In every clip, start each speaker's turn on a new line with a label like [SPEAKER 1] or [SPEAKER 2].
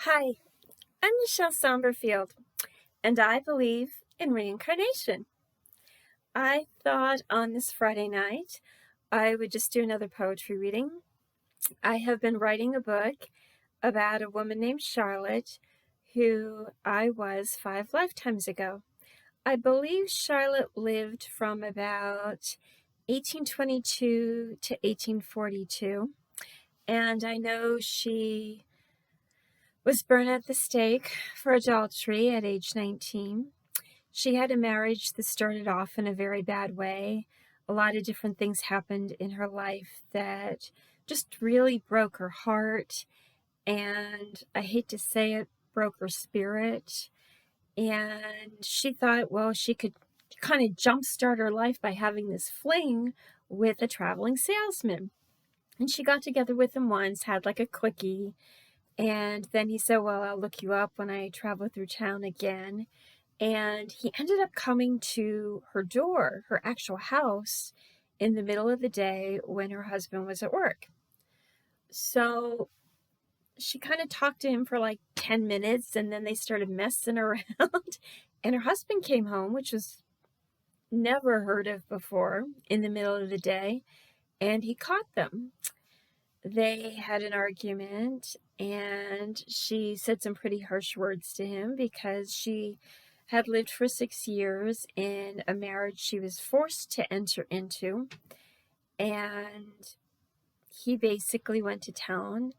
[SPEAKER 1] Hi, I'm Michele Saumberfield, and I believe in reincarnation. I thought on this Friday night I would just do another poetry reading. I have been writing a book about a woman named Charlotte who I was 5 lifetimes ago. I believe Charlotte lived from about 1822 to 1842, and I know she was burned at the stake for adultery at age 19. She had a marriage that started off in a very bad way. A lot of different things happened in her life that just really broke her heart. And I hate to say it, broke her spirit. And she thought, well, she could kind of jumpstart her life by having this fling with a traveling salesman. And she got together with him once, had like a quickie. And then he said, well, I'll look you up when I travel through town again. And he ended up coming to her door, her actual house, in the middle of the day when her husband was at work. So she kind of talked to him for like 10 minutes, and then they started messing around. And her husband came home, which was never heard of before, in the middle of the day, and he caught them. They had an argument, and she said some pretty harsh words to him because she had lived for 6 years in a marriage she was forced to enter into. And he basically went to town,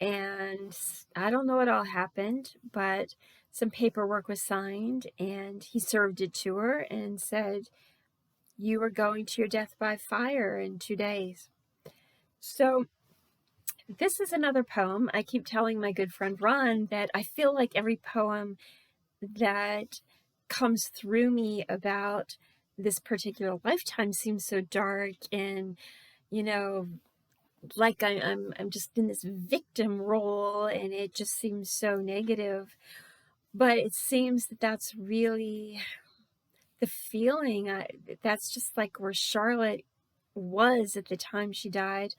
[SPEAKER 1] and I don't know what all happened, but some paperwork was signed, and he served it to her and said, you are going to your death by fire in 2 days. So this is another poem. I keep telling my good friend Ron that I feel like every poem that comes through me about this particular lifetime seems so dark and, you know, like I'm just in this victim role, and it just seems so negative. But it seems that that's really the feeling. That's just like where Charlotte was at the time she died.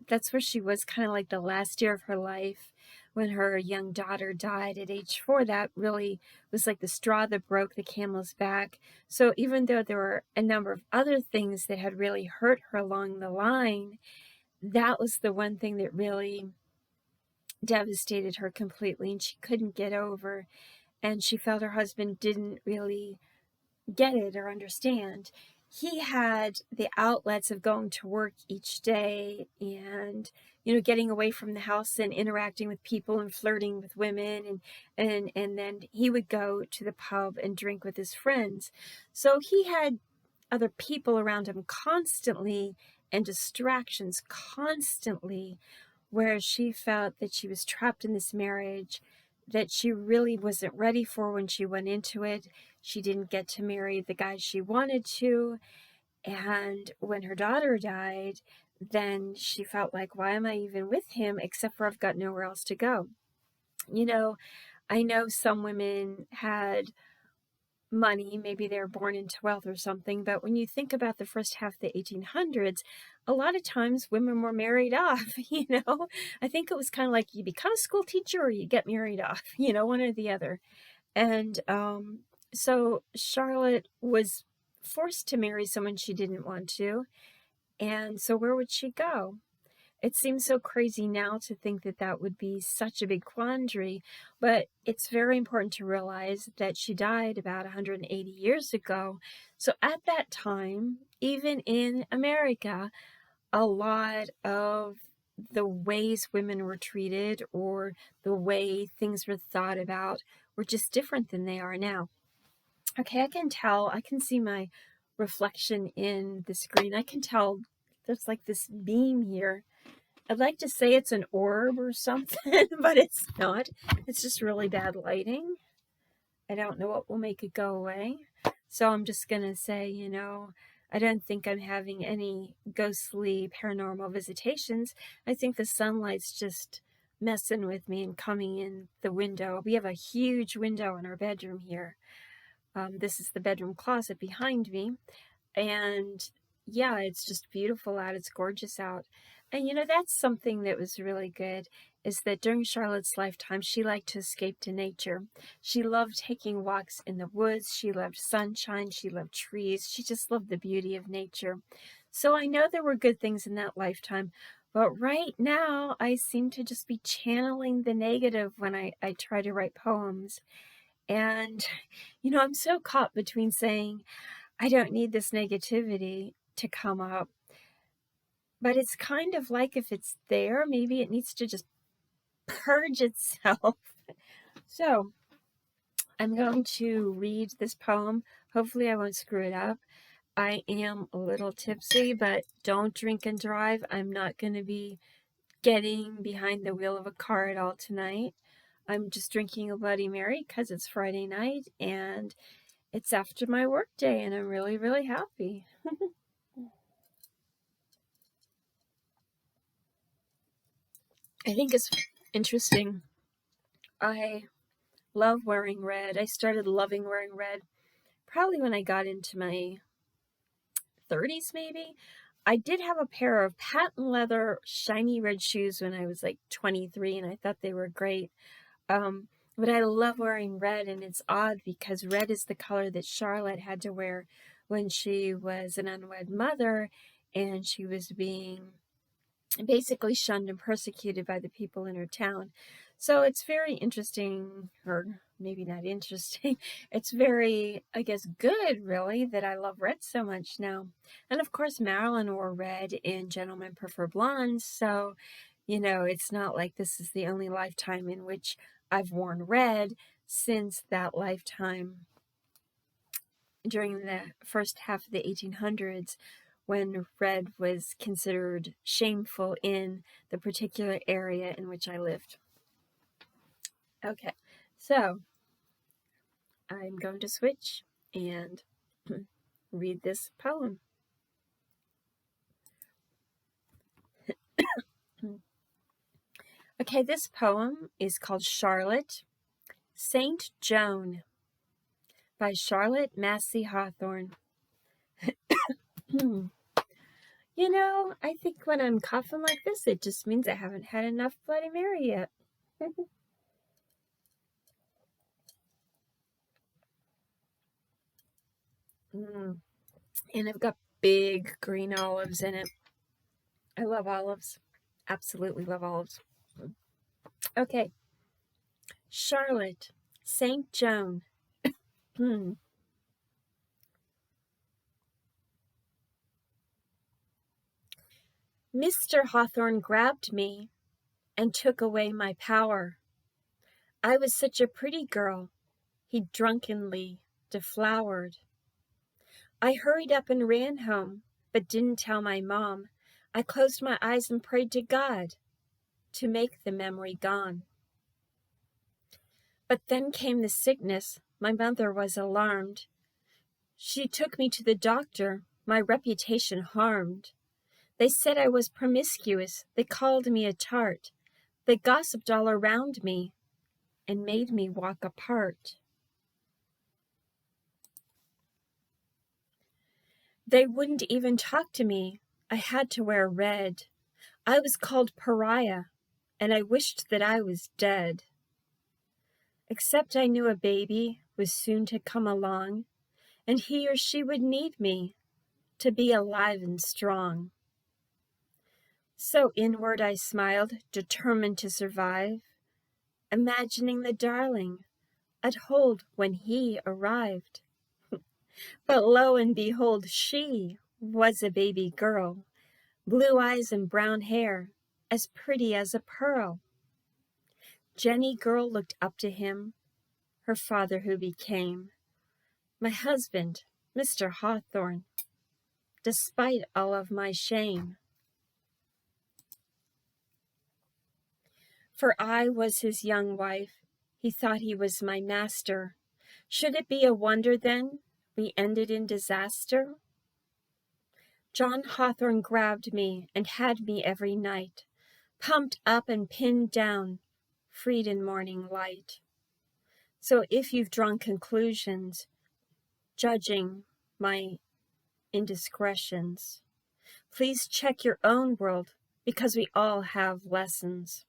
[SPEAKER 1] That's where she was, kind of like the last year of her life when her young daughter died at age 4. That really was like the straw that broke the camel's back. So even though there were a number of other things that had really hurt her along the line, that was the one thing that really devastated her completely, and she couldn't get over. And she felt her husband didn't really get it or understand. He had the outlets of going to work each day and, getting away from the house and interacting with people and flirting with women, and then he would go to the pub and drink with his friends. So he had other people around him constantly and distractions constantly, where she felt that she was trapped in this marriage that she really wasn't ready for when she went into it. She didn't get to marry the guy she wanted to. And when her daughter died, then she felt like, why am I even with him, except for I've got nowhere else to go? I know some women had money, maybe they were born into wealth or something, but when you think about the first half of the 1800s, a lot of times women were married off. I think it was kind of like you become a school teacher or you get married off, one or the other. And so Charlotte was forced to marry someone she didn't want to, and so where would she go? It seems so crazy now to think that that would be such a big quandary, but it's very important to realize that she died about 180 years ago. So at that time, even in America, a lot of the ways women were treated or the way things were thought about were just different than they are now. Okay, I can see my reflection in the screen. I can tell there's like this beam here. I'd like to say it's an orb or something, but it's not. It's just really bad lighting. I don't know what will make it go away. So I'm just going to say, I don't think I'm having any ghostly paranormal visitations. I think the sunlight's just messing with me and coming in the window. We have a huge window in our bedroom here. This is the bedroom closet behind me. And yeah, it's just beautiful out. It's gorgeous out. And that's something that was really good. is that during Charlotte's lifetime, she liked to escape to nature. She loved taking walks in the woods. She loved sunshine. She loved trees. She just loved the beauty of nature. So I know there were good things in that lifetime, but right now I seem to just be channeling the negative when I try to write poems. And, I'm so caught between saying, I don't need this negativity to come up. But it's kind of like if it's there, maybe it needs to just purge itself. So I'm going to read this poem. Hopefully I won't screw it up. I am a little tipsy, but don't drink and drive. I'm not going to be getting behind the wheel of a car at all tonight. I'm just drinking a Bloody Mary because it's Friday night and it's after my work day, and I'm really, really happy. I think it's interesting. I love wearing red. I started loving wearing red probably when I got into my 30s, maybe. I did have a pair of patent leather shiny red shoes when I was like 23, and I thought they were great. But I love wearing red, and it's odd because red is the color that Charlotte had to wear when she was an unwed mother, and she was being basically shunned and persecuted by the people in her town. So it's very interesting, or maybe not interesting. It's very, I guess, good, really, that I love red so much now. And of course, Marilyn wore red in Gentlemen Prefer Blondes. So, it's not like this is the only lifetime in which I've worn red since that lifetime during the first half of the 1800s, when red was considered shameful in the particular area in which I lived. Okay, so I'm going to switch and read this poem. Okay, this poem is called Charlotte, Saint Joan by Charlotte Massey Hawthorne. I think when I'm coughing like this, it just means I haven't had enough Bloody Mary yet. And I've got big green olives in it. I love olives. Absolutely love olives. Okay. Charlotte, Saint Joan. Mr. Hawthorne grabbed me and took away my power. I was such a pretty girl, he drunkenly deflowered. I hurried up and ran home, but didn't tell my mom. I closed my eyes and prayed to God to make the memory gone. But then came the sickness. My mother was alarmed. She took me to the doctor, my reputation harmed. They said I was promiscuous. They called me a tart. They gossiped all around me and made me walk apart. They wouldn't even talk to me. I had to wear red. I was called pariah, and I wished that I was dead. Except I knew a baby was soon to come along, and he or she would need me to be alive and strong. So inward I smiled, determined to survive, imagining the darling I'd hold when he arrived. But lo and behold, she was a baby girl, blue eyes and brown hair, as pretty as a pearl. Jenny girl looked up to him, her father who became my husband, Mr. Hawthorne, despite all of my shame. For I was his young wife, he thought he was my master. Should it be a wonder then we ended in disaster? John Hawthorne grabbed me and had me every night, pumped up and pinned down, freed in morning light. So if you've drawn conclusions, judging my indiscretions, please check your own world, because we all have lessons.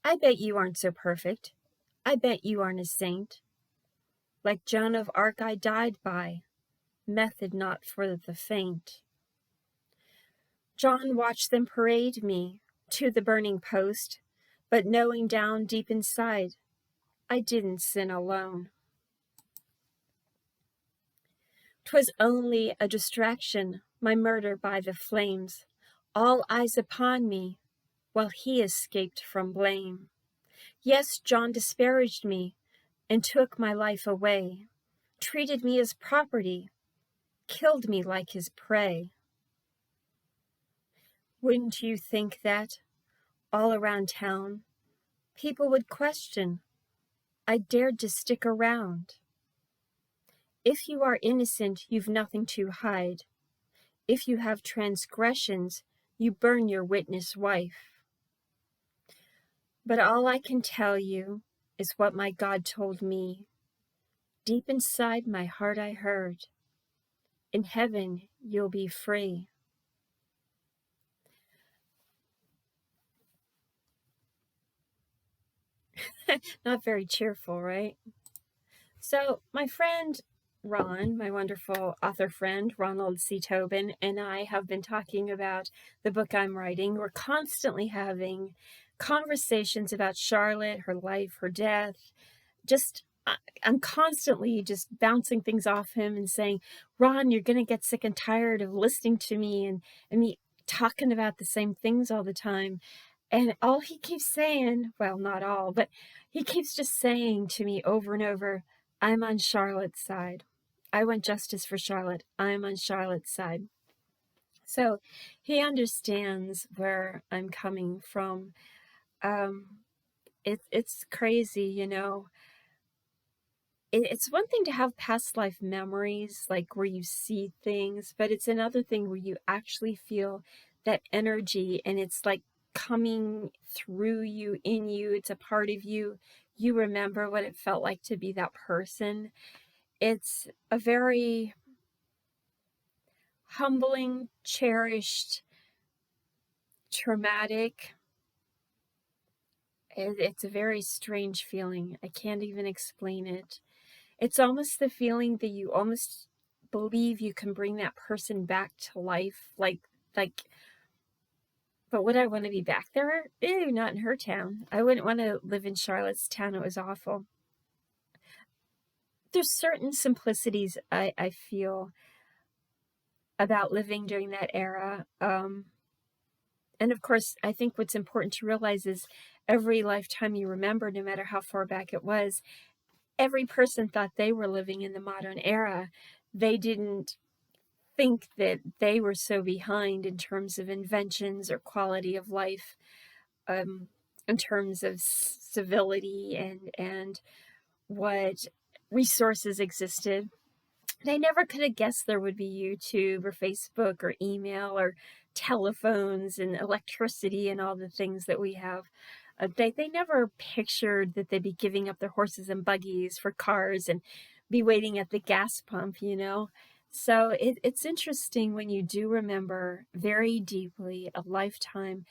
[SPEAKER 1] I bet you aren't so perfect. I bet you aren't a saint. Like Joan of Arc I died by, method not for the faint. John watched them parade me to the burning post, but knowing down deep inside, I didn't sin alone. 'Twas only a distraction, my murder by the flames, all eyes upon me, while he escaped from blame. Yes, John disparaged me, and took my life away, treated me as property, killed me like his prey. Wouldn't you think that, all around town, people would question I dared to stick around? If you are innocent, you've nothing to hide. If you have transgressions, you burn your witness wife. But all I can tell you is what my God told me. Deep inside my heart I heard, in heaven you'll be free. Not very cheerful, right? So my friend Ron, my wonderful author friend, Ronald C. Tobin, and I have been talking about the book I'm writing. We're constantly having conversations about Charlotte, her life, her death. I'm constantly just bouncing things off him and saying, Ron, you're going to get sick and tired of listening to me and me talking about the same things all the time. And all he keeps saying, well, not all, but he keeps just saying to me over and over, I'm on Charlotte's side. I want justice for Charlotte. I'm on Charlotte's side. So he understands where I'm coming from. It's crazy, you know. It's one thing to have past life memories, like where you see things, but it's another thing where you actually feel that energy and it's like coming through you, in you, it's a part of you. You remember what it felt like to be that person. It's a very humbling, cherished, traumatic. It's a very strange feeling. I can't even explain it. It's almost the feeling that you almost believe you can bring that person back to life. But would I want to be back there? Ew, not in her town. I wouldn't want to live in Charlotte's town. It was awful. There's certain simplicities I feel about living during that era. And of course, I think what's important to realize is every lifetime you remember, no matter how far back it was, every person thought they were living in the modern era. They didn't think that they were so behind in terms of inventions or quality of life, in terms of civility and what resources existed. They never could have guessed there would be YouTube or Facebook or email or telephones and electricity and all the things that we have. They never pictured that they'd be giving up their horses and buggies for cars and be waiting at the gas pump, you know? So it's interesting when you do remember very deeply a lifetime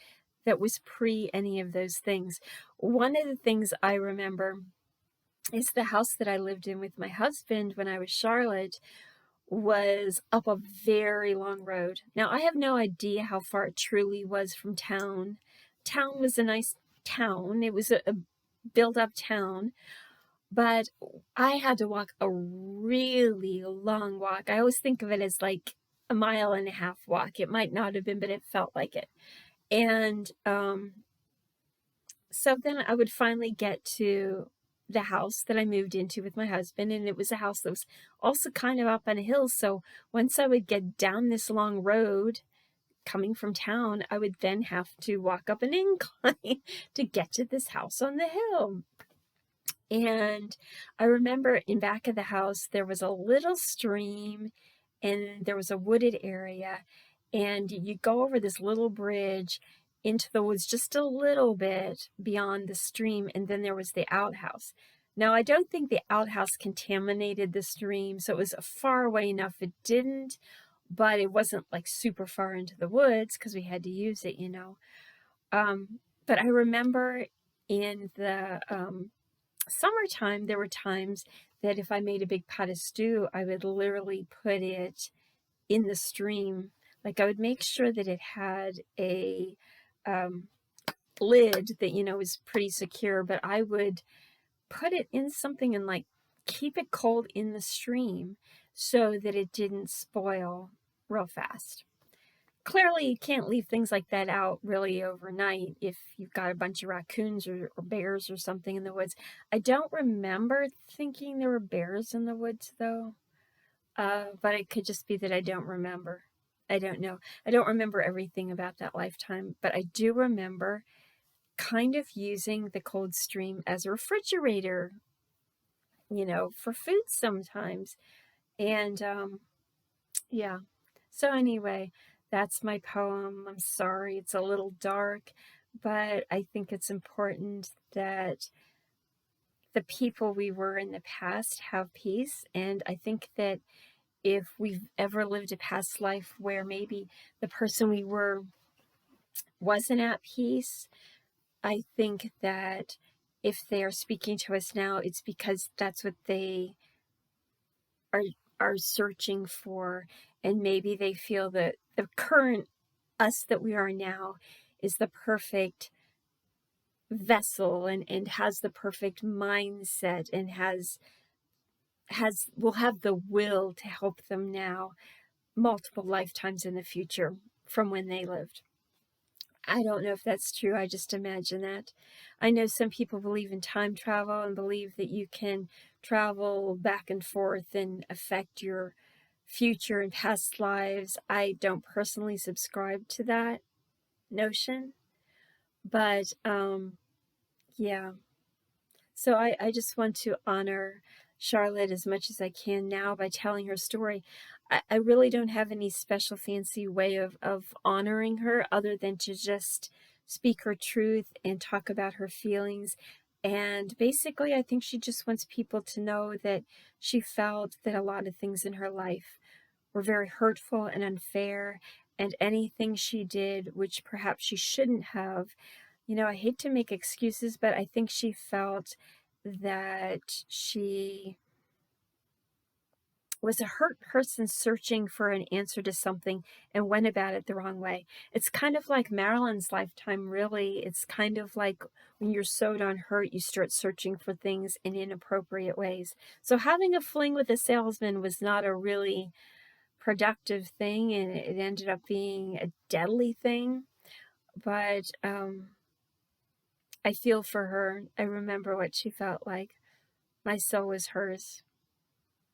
[SPEAKER 1] that was pre any of those things. One of the things I remember is the house that I lived in with my husband when I was Charlotte was up a very long road. Now, I have no idea how far it truly was from town. Town was a nice town. It was a built-up town, but I had to walk a really long walk. I always think of it as like a 1.5 mile walk. It might not have been, but it felt like it. And so then I would finally get to the house that I moved into with my husband, and it was a house that was also kind of up on a hill. So once I would get down this long road coming from town, I would then have to walk up an incline to get to this house on the hill. And I remember in back of the house, there was a little stream and there was a wooded area. And you go over this little bridge into the woods just a little bit beyond the stream. And then there was the outhouse. Now, I don't think the outhouse contaminated the stream. So it was far away enough. It didn't, but it wasn't like super far into the woods because we had to use it, you know. But I remember in the summertime, there were times that if I made a big pot of stew, I would literally put it in the stream. Like I would make sure that it had a lid that, was pretty secure, but I would put it in something and like keep it cold in the stream so that it didn't spoil real fast. Clearly, you can't leave things like that out really overnight if you've got a bunch of raccoons or bears or something in the woods. I don't remember thinking there were bears in the woods, though. But it could just be that I don't remember. I don't know. I don't remember everything about that lifetime, but I do remember kind of using the cold stream as a refrigerator, for food sometimes. And yeah. So anyway, that's my poem. I'm sorry, it's a little dark, but I think it's important that the people we were in the past have peace. And I think that if we've ever lived a past life where maybe the person we were wasn't at peace, I think that if they are speaking to us now, it's because that's what they are searching for, and maybe they feel that the current us that we are now is the perfect vessel and has the perfect mindset and will have the will to help them now multiple lifetimes in the future from when they lived. I don't know if that's true. I just imagine that. I know some people believe in time travel and believe that you can travel back and forth and affect your future and past lives. I don't personally subscribe to that notion, but yeah. So I just want to honor Charlotte as much as I can now by telling her story. I really don't have any special fancy way of honoring her other than to just speak her truth and talk about her feelings. And basically, I think she just wants people to know that she felt that a lot of things in her life were very hurtful and unfair, and anything she did, which perhaps she shouldn't have, I hate to make excuses, but I think she felt that she was a hurt person searching for an answer to something and went about it the wrong way. It's kind of like Marilyn's lifetime, really. It's kind of like when you're so done hurt, you start searching for things in inappropriate ways. So having a fling with a salesman was not a really productive thing, and it ended up being a deadly thing. But I feel for her. I remember what she felt like. My soul was hers.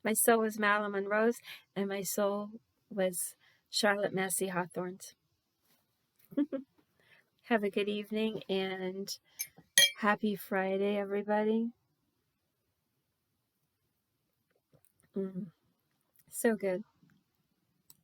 [SPEAKER 1] My soul was Marilyn Monroe's, and my soul was Charlotte Massey Hawthorne's. Have a good evening, and happy Friday, everybody. So good.